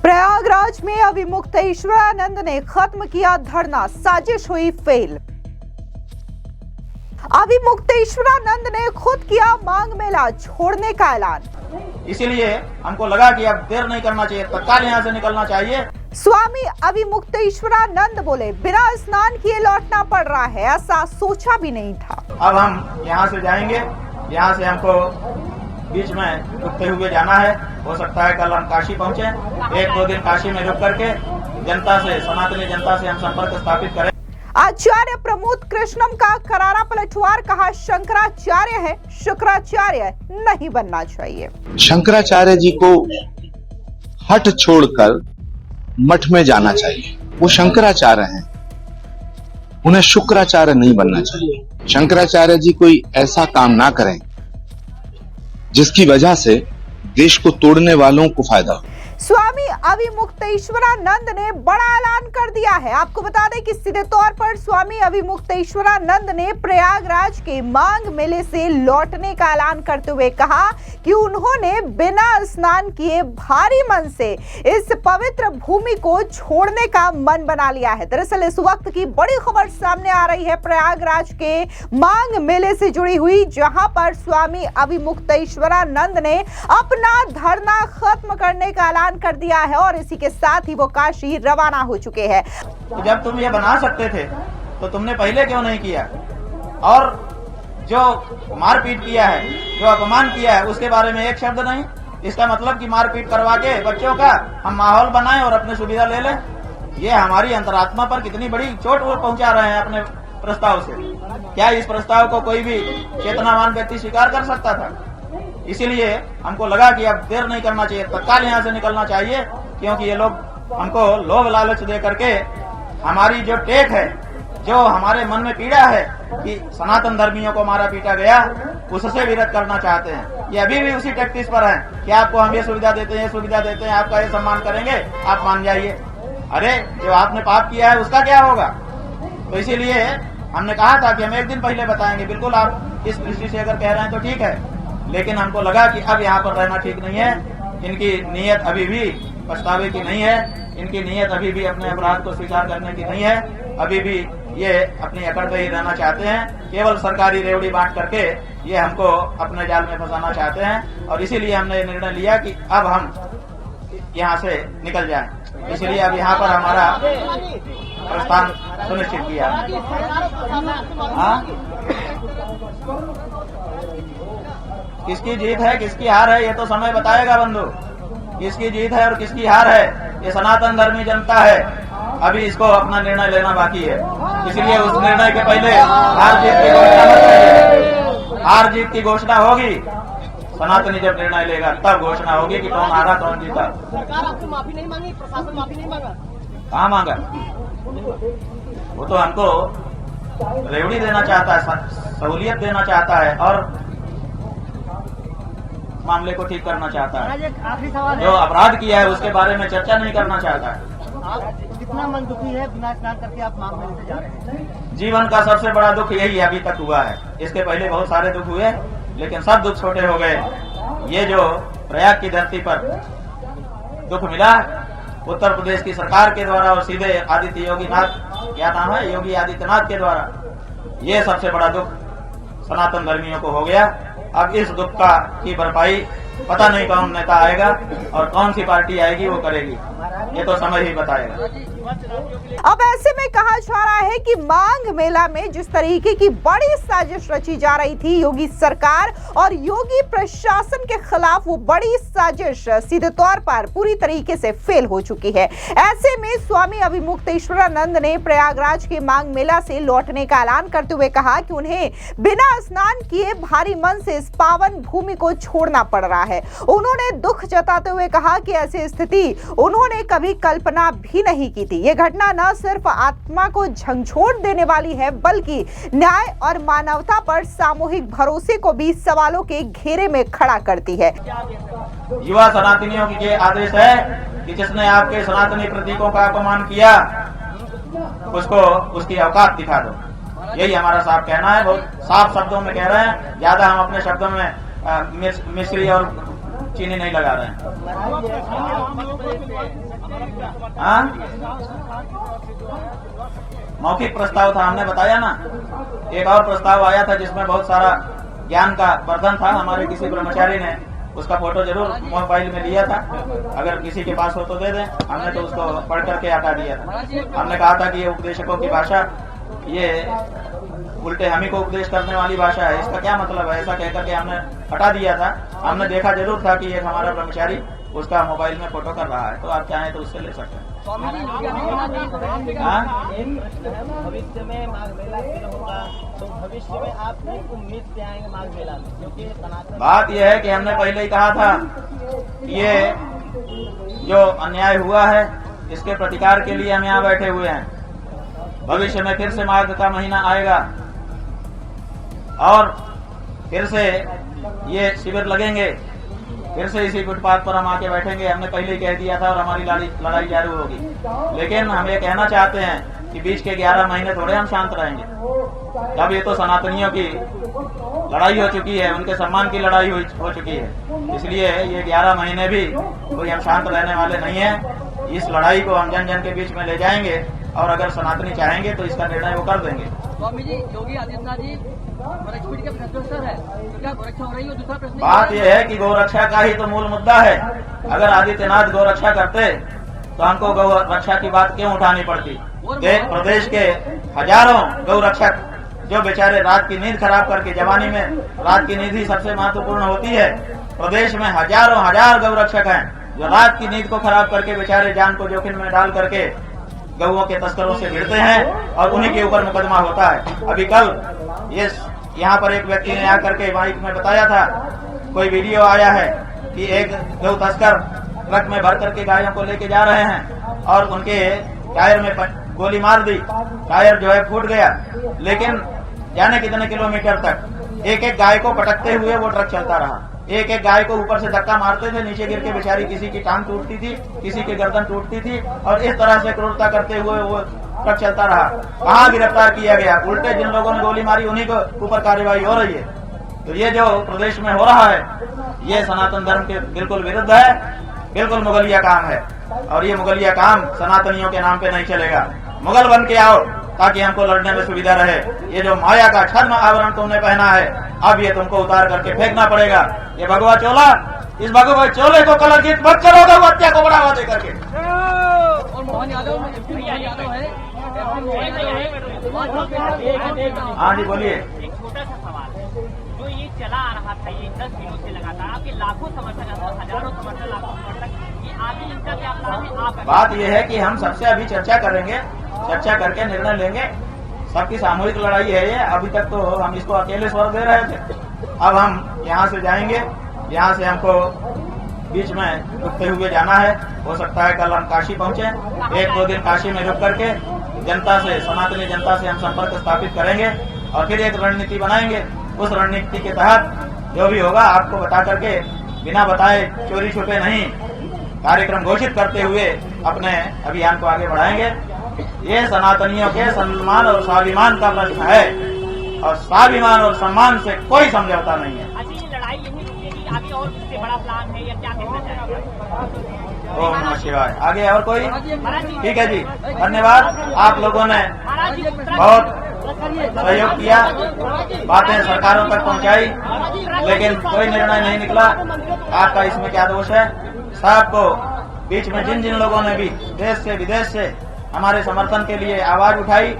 प्रयागराज में अविमुक्तेश्वरानंद ने खत्म किया धरना, साजिश हुई फेल। अविमुक्तेश्वरानंद ने खुद किया मांग मेला छोड़ने का ऐलान। इसीलिए हमको लगा कि अब देर नहीं करना चाहिए, तत्काल यहाँ से निकलना चाहिए। स्वामी अविमुक्तेश्वरानंद बोले, बिना स्नान किए लौटना पड़ रहा है, ऐसा सोचा भी नहीं था। अब हम यहाँ से जाएंगे, यहाँ से हमको बीच में रुकते हुए जाना है। हो सकता है कल हम काशी पहुँचे, 1-2 दिन काशी में रुक करके जनता से, सनातनी जनता से हम संपर्क स्थापित करें। आचार्य प्रमोद कृष्णम का करारा पलटवार, कहा शंकराचार्य है, शुक्राचार्य नहीं बनना चाहिए। शंकराचार्य जी को हट छोड़कर मठ में जाना चाहिए। वो शंकराचार्य हैं, उन्हें शुक्राचार्य नहीं बनना चाहिए। शंकराचार्य जी कोई ऐसा काम ना करें जिसकी वजह से देश को तोड़ने वालों को फायदा हो। स्वामी अविमुक्तेश्वरानंद ने बड़ा ऐलान कर दिया है। आपको बता दें कि सीधे तौर पर स्वामी अविमुक्तेश्वरानंद ने प्रयागराज के मांग मेले से लौटने का ऐलान करते हुए कहा कि उन्होंने बिना स्नान किए भारी मन से इस पवित्र भूमि को छोड़ने का मन बना लिया है। दरअसल इस वक्त की बड़ी खबर सामने आ रही है प्रयागराज के मांग मेले से जुड़ी हुई, जहां पर स्वामी अविमुक्तेश्वरानंद ने अपना धरना खत्म करने का ऐलान कर दिया है और इसी के साथ ही वो काशी रवाना हो चुके हैं। जब तुम ये बना सकते थे तो तुमने पहले क्यों नहीं किया? और जो मारपीट किया है, जो अपमान किया है, उसके बारे में एक शब्द नहीं। इसका मतलब कि मारपीट करवा के बच्चों का हम माहौल बनाएं और अपने सुविधा ले लें। ये हमारी अंतरात्मा पर कितनी बड़ी चोट पहुंचा रहे हैं अपने प्रस्ताव से। क्या इस प्रस्ताव को कोई भी चेतनावान व्यक्ति स्वीकार कर सकता था? इसीलिए हमको लगा कि अब देर नहीं करना चाहिए, तत्काल यहाँ से निकलना चाहिए, क्योंकि ये लोग हमको लोभ लालच दे करके हमारी जो टेक है, जो हमारे मन में पीड़ा है कि सनातन धर्मियों को मारा पीटा गया, उससे विरत करना चाहते हैं। ये अभी भी उसी टैक्टिस पर है कि आपको हम ये सुविधा देते हैं, ये सुविधा देते हैं, आपका ये सम्मान करेंगे, आप मान जाइए। अरे जो आपने पाप किया है उसका क्या होगा? तो इसीलिए हमने कहा था कि हम 1 दिन पहले बताएंगे। बिल्कुल आप इस दृष्टि से अगर कह रहे हैं तो ठीक है, लेकिन हमको लगा कि अब यहाँ पर रहना ठीक नहीं है। इनकी नीयत अभी भी पछतावे की नहीं है, इनकी नीयत अभी भी अपने अपराध को स्वीकार करने की नहीं है। अभी भी ये अपनी अकड़ पे ही रहना चाहते हैं, केवल सरकारी रेवड़ी बांट करके ये हमको अपने जाल में फंसाना चाहते हैं। और इसीलिए हमने निर्णय लिया कि अब हम यहाँ से निकल जाएं। इसलिए अब यहाँ पर हमारा प्रस्थान सुनिश्चित किया। किसकी जीत है, किसकी हार है, ये तो समय बताएगा बंधु। किसकी जीत है और किसकी हार है, ये सनातन धर्मी जनता है। अभी इसको अपना निर्णय लेना बाकी है। इसलिए उस निर्णय के पहले हार जीत की घोषणा मत करिए। हार जीत की घोषणा होगी, सनातनी जब निर्णय लेगा तब घोषणा होगी कि कौन हारा कौन जीता। सरकार आपसे माफी नहीं मांगी, प्रशासन माफी नहीं मांगा। कहाँ मांगा? वो तो हमको रेवड़ी देना चाहता है, सहूलियत देना चाहता है और मामले को ठीक करना चाहता है। आखिरी सवाल है, जो अपराध किया है उसके बारे में चर्चा नहीं करना चाहता है। आप कितना मन दुखी है बिना स्नान करके आप मांग मेले से जा रहे हैं? जीवन का सबसे बड़ा दुख यही अभी तक हुआ है। इसके पहले बहुत सारे दुख हुए, लेकिन सब दुख छोटे हो गए। ये जो प्रयाग की धरती पर दुख मिला उत्तर प्रदेश की सरकार के द्वारा और सीधे आदित्य योगीनाथ, क्या नाम है, योगी आदित्यनाथ के द्वारा, ये सबसे बड़ा दुख सनातन धर्मियों को हो गया। अब इस दुख का की भरपाई पता नहीं कौन नेता आएगा और कौन सी पार्टी आएगी वो करेगी, ये तो समय ही बताएगा। अब ऐसे में कहा जा रहा है कि मांग मेला में जिस तरीके की बड़ी साजिश रची जा रही थी योगी सरकार और योगी प्रशासन के खिलाफ, वो बड़ी साजिश सीधे तौर पर पूरी तरीके से फेल हो चुकी है। ऐसे में स्वामी अविमुक्तेश्वरानंद ने प्रयागराज के मांग मेला से लौटने का ऐलान करते हुए कहा कि उन्हें बिना स्नान किए भारी मन से इस पावन भूमि को छोड़ना पड़ रहा है। उन्होंने दुख जताते हुए कहा कि ऐसी स्थिति उन्होंने कभी कल्पना भी नहीं की थी। ये घटना न सिर्फ आत्मा को झंझोड़ देने वाली है, बल्कि न्याय और मानवता पर सामूहिक भरोसे को भी सवालों के घेरे में खड़ा करती है। युवा सनातनियों की ये आदेश है कि जिसने आपके सनातनी प्रतीकों का अपमान किया उसको उसकी औकात दिखा दो। यही हमारा साफ कहना है। बहुत साफ शब्दों में कह रहे हैं, ज्यादा हम अपने शब्दों में मिश्री और चीनी नहीं लगा रहे हैं। हाँ, मौखिक प्रस्ताव था, हमने बताया ना। एक और प्रस्ताव आया था जिसमें बहुत सारा ज्ञान का वर्धन था। हमारे किसी ब्रह्मचारी ने उसका फोटो जरूर मोबाइल में लिया था, अगर किसी के पास हो तो दे दें। हमने तो उसको पढ़ करके हटा दिया था। हमने कहा था कि ये उपदेशकों की भाषा, ये उल्टे हम ही को उपदेश करने वाली भाषा है, इसका क्या मतलब है, ऐसा कहकर के हमने हटा दिया था। हमने देखा जरूर था कि एक हमारा ब्रह्मचारी उसका मोबाइल में फोटो कर रहा है, तो आप चाहें तो उससे ले सकते हैं। भविष्य में माघ मेला फिर होगा, तो भविष्य में आप उम्मीद से आएंगे माघ मेला में, क्योंकि बात यह है कि हमने पहले ही कहा था, ये जो अन्याय हुआ है इसके प्रतिकार के लिए हम यहाँ बैठे हुए हैं। भविष्य में फिर से माघ का महीना आएगा और फिर से ये शिविर लगेंगे, फिर से इसी फुटपाथ पर हम आके बैठेंगे। हमने पहले ही कह दिया था और हमारी लड़ाई जारी होगी। लेकिन हम ये कहना चाहते हैं कि बीच के 11 महीने थोड़े हम शांत रहेंगे। अब ये तो सनातनियों की लड़ाई हो चुकी है, उनके सम्मान की लड़ाई हो चुकी है, इसलिए ये 11 महीने भी कोई हम शांत रहने वाले नहीं है। इस लड़ाई को हम जन जन के बीच में ले जाएंगे और अगर सनातनी चाहेंगे तो इसका निर्णय वो कर देंगे। स्वामी जी, योगी आदित्यनाथ जी गोरक्षपीठ के प्रश्नोत्तर है, तो क्या गोरक्षा हो रही है? दूसरा प्रश्न बात यह है कि गौरक्षा का ही तो मूल मुद्दा है। अगर आदित्यनाथ गौरक्षा करते तो हमको गौ रक्षा की बात क्यों उठानी पड़ती? प्रदेश के हजारों गौरक्षक जो बेचारे रात की नींद खराब करके, जवानी में रात की नींद ही सबसे महत्वपूर्ण होती है, प्रदेश में हजारों हजार गौरक्षक हैं जो रात की नींद को खराब करके बेचारे जान को जोखिम में डाल करके गौओं के तस्करों से भिड़ते हैं और उन्हीं के ऊपर मुकदमा होता है। अभी कल ये यहाँ पर एक व्यक्ति ने आकर के माइक में बताया था, कोई वीडियो आया है कि एक गौ तस्कर ट्रक में भर करके गायों को लेके जा रहे हैं और उनके टायर में गोली मार दी, टायर जो है फूट गया। लेकिन जाने कितने किलोमीटर तक एक एक गाय को पटकते हुए वो ट्रक चलता रहा। एक एक गाय को ऊपर से धक्का मारते थे, नीचे गिर के बेचारी किसी की टांग टूटती थी, किसी की गर्दन टूटती थी और इस तरह से क्रूरता करते हुए वो ट्रक चलता रहा। कहाँ गिरफ्तार किया गया? उल्टे जिन लोगों ने गोली मारी उन्हीं को ऊपर कार्रवाई हो रही है। तो ये जो प्रदेश में हो रहा है ये सनातन धर्म के बिल्कुल विरुद्ध है, बिल्कुल मुगलिया काम है और ये मुगलिया काम सनातनियों के नाम पे नहीं चलेगा। मुगल बन के आओ ताकि हमको लड़ने में सुविधा रहे। ये जो माया का छद्म आवरण तुमने पहना है, अब ये तुमको उतार करके फेंकना पड़ेगा। ये भगवा चोला, इस भगवा चोले को कलंकित मत करो गौ हत्या को बढ़ावा दे करके। और मोहन यादव है, हाँ जी बोलिए। एक छोटा सा सवाल है, जो ये चला आ रहा था ये 10 दिनों से लगातार, आपके लाखों समर्थक, हजारों समर्थक, लाखों समर्थक, ये आगे जनता के आप बात यह है कि हम सबसे अभी चर्चा करेंगे, चर्चा करके निर्णय लेंगे। सबकी सामूहिक लड़ाई है ये। अभी तक तो हम इसको अकेले स्वर दे रहे थे, अब हम यहाँ से जाएंगे। यहाँ से हमको बीच में रुकते हुए जाना है। हो सकता है कल हम काशी पहुंचे, 1-2 दिन काशी में रुक करके जनता से, सनातनी जनता से हम संपर्क स्थापित करेंगे और फिर एक रणनीति बनाएंगे। उस रणनीति के तहत जो भी होगा आपको बता करके, बिना बताए चोरी छुपे नहीं, कार्यक्रम घोषित करते हुए अपने अभियान को आगे बढ़ाएंगे। ये सनातनियों के सम्मान और स्वाभिमान का प्रश्न है और स्वाभिमान और सम्मान से कोई समझौता नहीं है। अच्छा, ये लड़ाई यही रुकेगी, आगे और उससे बड़ा प्लान है या क्या कहना चाहेंगे? ओम नमः शिवाय। आगे और कोई? ठीक है जी, धन्यवाद। आप लोगों ने बहुत सहयोग किया, बातें सरकारों तक पहुंचाई, लेकिन कोई निर्णय नहीं निकला। आपका इसमें क्या दोष है? सबको बीच में जिन जिन लोगों ने भी देश से विदेश से हमारे समर्थन के लिए आवाज उठाई,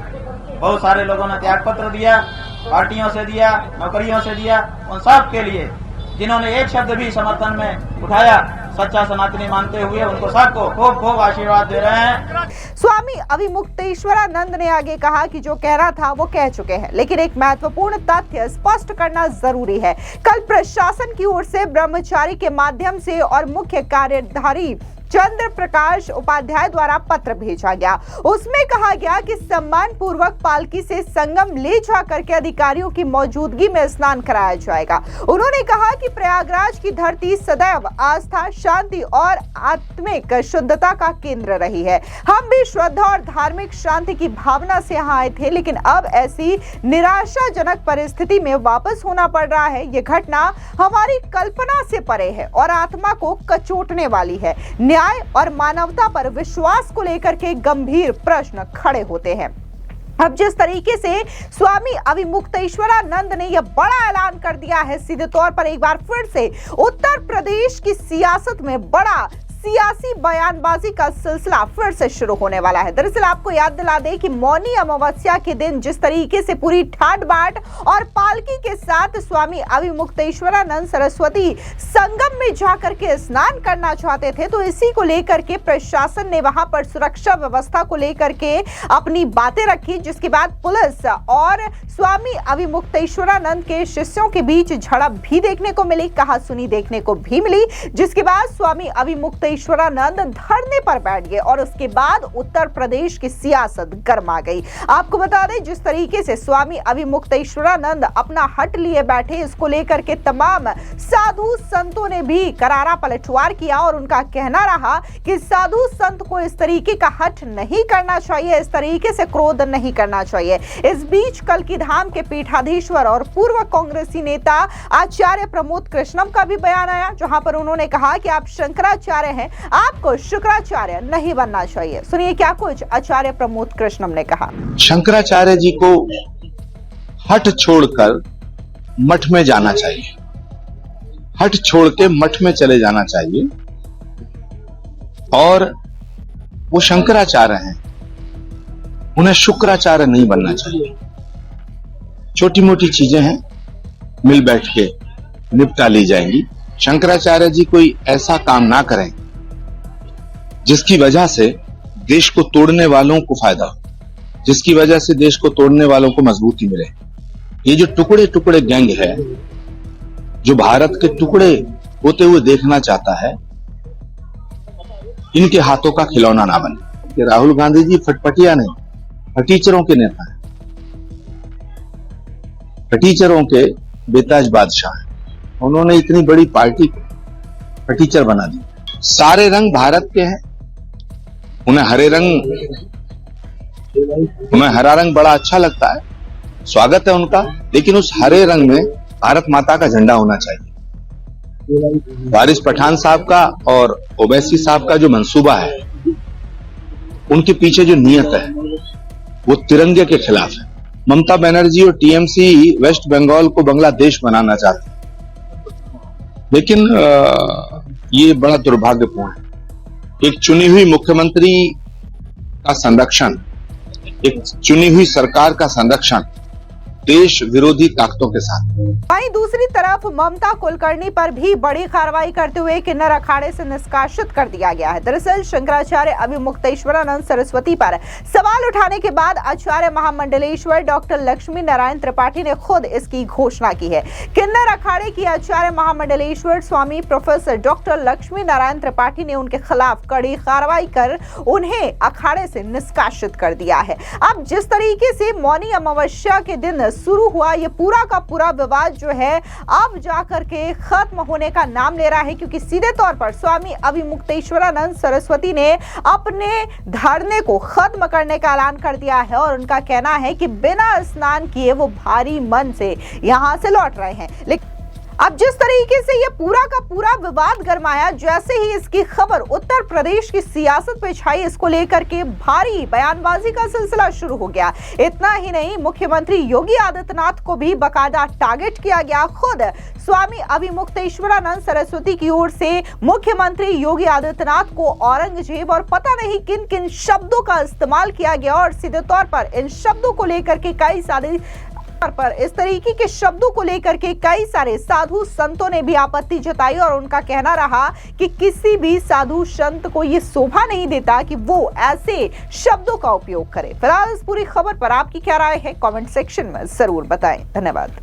बहुत सारे लोगों ने त्याग पत्र दिया, पार्टियों से दिया, नौकरियों से दिया, उन सब के लिए जिन्होंने एक शब्द भी समर्थन में उठाया, सच्चा सनातनी मानते हुए उनको सबको खूब खूब आशीर्वाद दे रहे हैं। स्वामी अविमुक्तेश्वरानंद ने आगे कहा कि जो कहना था वो कह चुके हैं, लेकिन एक महत्वपूर्ण तथ्य स्पष्ट करना जरूरी है। कल प्रशासन की ओर से ब्रह्मचारी के माध्यम से और मुख्य कार्यधारी चंद्र प्रकाश उपाध्याय द्वारा पत्र भेजा गया। उसमें कहा गया कि सम्मान पूर्वक पालकी से संगम ले जा करके अधिकारियों की मौजूदगी में स्नान कराया जाएगा। उन्होंने कहा कि प्रयागराज की धरती सदैव आस्था, शांति और आत्मिक शुद्धता का केंद्र रही है। हम भी श्रद्धा और धार्मिक शांति की भावना से यहाँ आए थे, लेकिन अब ऐसी निराशाजनक परिस्थिति में वापस होना पड़ रहा है। ये घटना हमारी कल्पना से परे है और आत्मा को कचोटने वाली है। न्याय और मानवता पर विश्वास को लेकर के गंभीर प्रश्न खड़े होते हैं। अब जिस तरीके से स्वामी अविमुक्तेश्वरानंद ने यह बड़ा ऐलान कर दिया है, सीधे तौर पर एक बार फिर से उत्तर प्रदेश की सियासत में बड़ा सियासी बयानबाजी का सिलसिला फिर से शुरू होने वाला है। दरअसल आपको याद दिला दें कि मौनी अमावस्या के दिन जिस तरीके से पूरी ठाट बाट और पालकी के साथ स्वामी अविमुक्तेश्वरानंद सरस्वती संगम में जाकर के स्नान करना चाहते थे, तो इसी को लेकर के प्रशासन ने वहां पर सुरक्षा व्यवस्था को लेकर के अपनी बातें रखी, जिसके बाद पुलिस और स्वामी अविमुक्तेश्वरानंद के शिष्यों के बीच झड़प भी देखने को मिली, कहा सुनी देखने को भी मिली, जिसके बाद स्वामी अविमुक्तेश्वरानंद धरने पर बैठ गए और उसके बाद उत्तर प्रदेश की सियासत गर्मा गई। आपको बता दें, जिस तरीके से स्वामी अविमुक्तेश्वरानंद अपना हट लिए बैठे, इसको लेकर के तमाम साधु संतों ने भी करारा पलटवार किया और उनका कहना रहा कि साधु संत को इस तरीके का हट नहीं करना चाहिए, इस तरीके से क्रोध नहीं करना चाहिए। इस बीच कल की धाम के पीठाधीश्वर और पूर्व कांग्रेसी नेता आचार्य प्रमोद कृष्णम का भी बयान आया, जहां पर उन्होंने कहा कि आप शंकराचार्य हैं, आपको शुक्राचार्य नहीं बनना चाहिए। सुनिए क्या कुछ आचार्य प्रमोद कृष्णम ने कहा। शंकराचार्य जी को हट छोड़कर मठ में जाना चाहिए, हट छोड़ के मठ में चले जाना चाहिए। और वो शंकराचार्य हैं, उन्हें शुक्राचार्य नहीं बनना चाहिए। छोटी मोटी चीजें हैं, मिल बैठ के निपटा ली जाएंगी। शंकराचार्य जी कोई ऐसा काम ना करें जिसकी वजह से देश को तोड़ने वालों को फायदा हो, जिसकी वजह से देश को तोड़ने वालों को मजबूती मिले। ये जो टुकड़े टुकड़े गैंग है, जो भारत के टुकड़े होते हुए देखना चाहता है, इनके हाथों का खिलौना ना बने। कि राहुल गांधी जी फटपटिया नहीं, फटीचरों के नेता हैं, फटीचरों के बेताज बादशाह हैं। उन्होंने इतनी बड़ी पार्टी को फटीचर बना दी। सारे रंग भारत के हैं, उन्हें हरा रंग बड़ा अच्छा लगता है, स्वागत है उनका, लेकिन उस हरे रंग में भारत माता का झंडा होना चाहिए। वारिस पठान साहब का और ओवैसी साहब का जो मंसूबा है, उनके पीछे जो नियत है, वो तिरंगे के खिलाफ है। ममता बनर्जी और टीएमसी वेस्ट बंगाल को बांग्लादेश बनाना चाहते हैं, लेकिन ये बड़ा दुर्भाग्यपूर्ण है। एक चुनी हुई मुख्यमंत्री का संरक्षण, एक चुनी हुई सरकार का संरक्षण देश विरोधी ताकतों के साथ। वहीं दूसरी तरफ ममता कुलकर्णी पर भी बड़ी कार्रवाई करते हुए किन्नर अखाड़े से निष्कासित कर दिया गया है। दरअसल शंकराचार्य अविमुक्तेश्वरानंद सरस्वती पर सवाल उठाने के बाद आचार्य महामंडलेश्वर डॉक्टर लक्ष्मी नारायण त्रिपाठी ने खुद इसकी घोषणा की है। किन्नर अखाड़े की आचार्य महामंडलेश्वर स्वामी प्रोफेसर डॉक्टर लक्ष्मी नारायण त्रिपाठी ने उनके खिलाफ कड़ी कार्रवाई कर उन्हें अखाड़े से निष्कासित कर दिया है। अब जिस तरीके से मौनी अमावस्या के दिन शुरू हुआ ये पूरा का पूरा विवाद जो है, अब जाकर के खत्म होने का नाम ले रहा है, क्योंकि सीधे तौर पर स्वामी अविमुक्तेश्वरानंद सरस्वती ने अपने धरने को खत्म करने का ऐलान कर दिया है और उनका कहना है कि बिना स्नान किए वो भारी मन से यहां से लौट रहे हैं। लेकिन अब जिस तरीके से ये पूरा का पूरा विवाद गरमाया, जैसे ही इसकी खबर उत्तर प्रदेश की सियासत पे छाई, इसको लेकर के भारी बयानबाजी का सिलसिला शुरू हो गया। इतना ही नहीं, मुख्यमंत्री योगी आदित्यनाथ को भी बाकायदा टारगेट किया गया। खुद स्वामी अविमुक्तेश्वरानंद सरस्वती की ओर से मुख्यमंत्री योगी आदित्यनाथ को औरंगजेब और पता नहीं किन किन शब्दों का इस्तेमाल किया गया और सीधे तौर पर इन शब्दों को लेकर के इस तरीके के शब्दों को लेकर के कई सारे साधु संतों ने भी आपत्ति जताई और उनका कहना रहा कि किसी भी साधु संत को ये शोभा नहीं देता कि वो ऐसे शब्दों का उपयोग करे। फिलहाल इस पूरी खबर पर आपकी क्या राय है, कमेंट सेक्शन में जरूर बताएं। धन्यवाद।